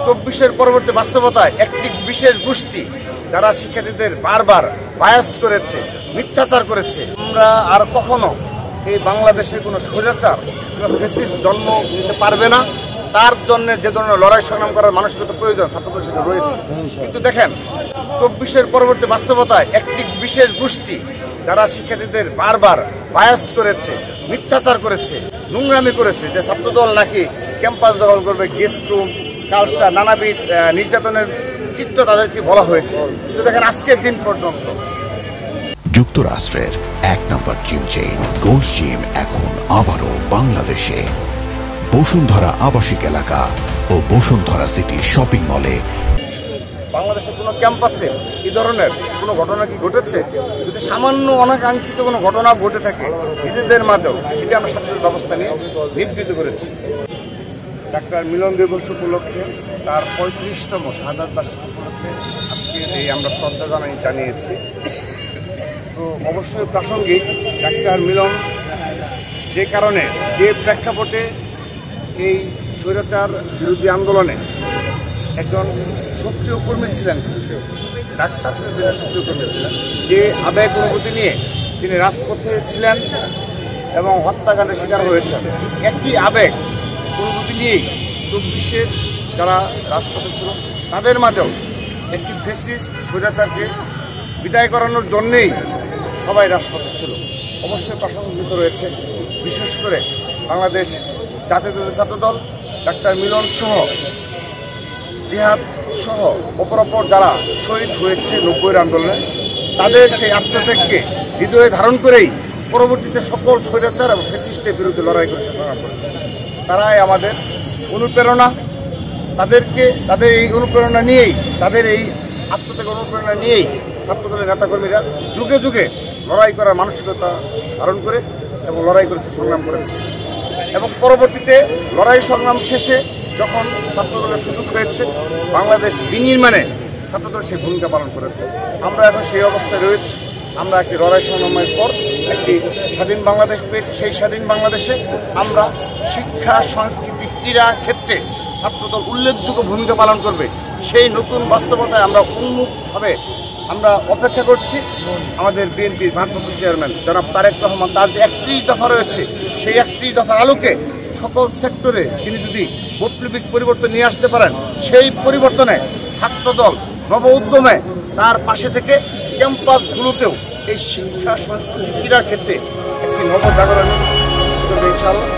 24-এর পরবর্তী বাস্তবতায় একটি বিশেষ গোষ্ঠী যারা শিক্ষার্থীদের বারবার বায়াস্ট করেছে, মিথ্যাচার করেছে। আমরা আর কখনো এই বাংলাদেশের কোনো স্বৈরাচার ফ্যাসিস্ট জন্ম নিতে পারবে না। তার জন্য যে ধরনের লড়াই সংগ্রাম করার মানসিকতা প্রয়োজন ছাত্র পরিষদে রয়েছে। কিন্তু দেখেন, 24-এর পরবর্তী বাস্তবতায় একটি বিশেষ গোষ্ঠী যারা শিক্ষার্থীদের বারবার বায়াস্ট করেছে, মিথ্যাচার করেছে, নোংরামি করেছে যে ছাত্রদল নাকি ক্যাম্পাস দখল করবে, গেস্ট রুম, কালচার, নানাবিধ নির্যাতনের চিত্র তাদেরকে বলা হয়েছে। কিন্তু দেখেন, আজকের দিন পর্যন্ত যুক্তরাষ্ট্রের 1 নম্বর জিম চেইন গোল্ড জিম এখন আবারও বাংলাদেশে। বসুন্ধরা আবাসিক এলাকা ও বসুন্ধরা সিটি শপিং মলে। বাংলাদেশের কোনো ক্যাম্পাসে এই ধরনের কোনো ঘটনা কি ঘটেছে? যদি সামান্য অনাকাঙ্ক্ষিত কোনো ঘটনা ঘটে থাকে নিজেদের মাঝেও, সেটা আমরা সাথে ব্যবস্থা নিয়ে নিবৃত করেছি। ডাক্তার মিলন দিবস উপলক্ষে, তার 35তম শাহাদাত বার্ষিকী উপলক্ষে আজকে এই আমরা শ্রদ্ধা জানিয়েছি। তো অবশ্যই প্রাসঙ্গিক, ডাক্তার মিলন যে কারণে, যে প্রেক্ষাপটে এই স্বৈরাচার বিরোধী আন্দোলনে একজন সক্রিয় কর্মী ছিলেন, ডাক্তারদের সক্রিয় কর্মী ছিলেন, যে আবেগ অনুভূতি নিয়ে তিনি রাজপথে ছিলেন এবং হত্যাকাণ্ডের শিকার হয়েছেন, ঠিক একই আবেগ অনুভূতি নিয়েই 24-এর যারা রাজপথে ছিল তাদের মাঝেও একটি ফ্যাসিস্ট স্বৈরাচারকে বিদায় করানোর জন্যেই সবাই রাজপথে ছিল। অবশ্যই প্রাসঙ্গিক রয়েছে, বিশেষ করে বাংলাদেশ জাতীয়তাবাদী ছাত্রদল, ডাক্তার মিলন সহ, জিহাদ সহ অপরাপর যারা শহীদ হয়েছে 90-এর আন্দোলনে, তাদের সেই আত্মত্যাগকে হৃদয়ে ধারণ করেই পরবর্তীতে সকল স্বৈরাচার এবং ফ্যাসিস্টের বিরুদ্ধে লড়াই করেছে, সংগ্রাম করেছে। তারাই আমাদের অনুপ্রেরণা। তাদের এই অনুপ্রেরণা নিয়েই, তাদের এই আত্মত্যাগ অনুপ্রেরণা নিয়েই ছাত্রদলের নেতাকর্মীরা যুগে যুগে লড়াই করার মানসিকতা ধারণ করে এবং লড়াই করেছে, সংগ্রাম করেছে। এবং পরবর্তীতে লড়াই সংগ্রাম শেষে যখন ছাত্রদলের সুযোগ হয়েছে, বাংলাদেশ বিনির্মাণে ছাত্রদল সেই ভূমিকা পালন করেছে। আমরা এখন সেই অবস্থায় রয়েছি। আমরা একটি লড়াই সংগ্রামের পর একটি স্বাধীন বাংলাদেশ পেয়েছি। সেই স্বাধীন বাংলাদেশে আমরা শিক্ষা, সংস্কৃতি, ক্রীড়া ক্ষেত্রে ছাত্রদল উল্লেখযোগ্য ভূমিকা পালন করবে। সেই নতুন বাস্তবতায় আমরা উন্মুখভাবে আমরা অপেক্ষা করছি। আমাদের বিএনপির ভারপ্রাপ্ত চেয়ারম্যান জনাব তারেক রহমান, তার যে 31 দফা রয়েছে, সেই 31 দফার আলোকে সকল সেক্টরে তিনি যদি বৈপ্লবিক পরিবর্তন নিয়ে আসতে পারেন, সেই পরিবর্তনে ছাত্রদল নব উদ্যমে তার পাশে থেকে ক্যাম্পাসগুলোতেও এই শিক্ষা, সংস্কৃতি, ক্রীড়ার ক্ষেত্রে একটি নবজাগরণ সৃষ্টি করবে ইনশাআল্লাহ।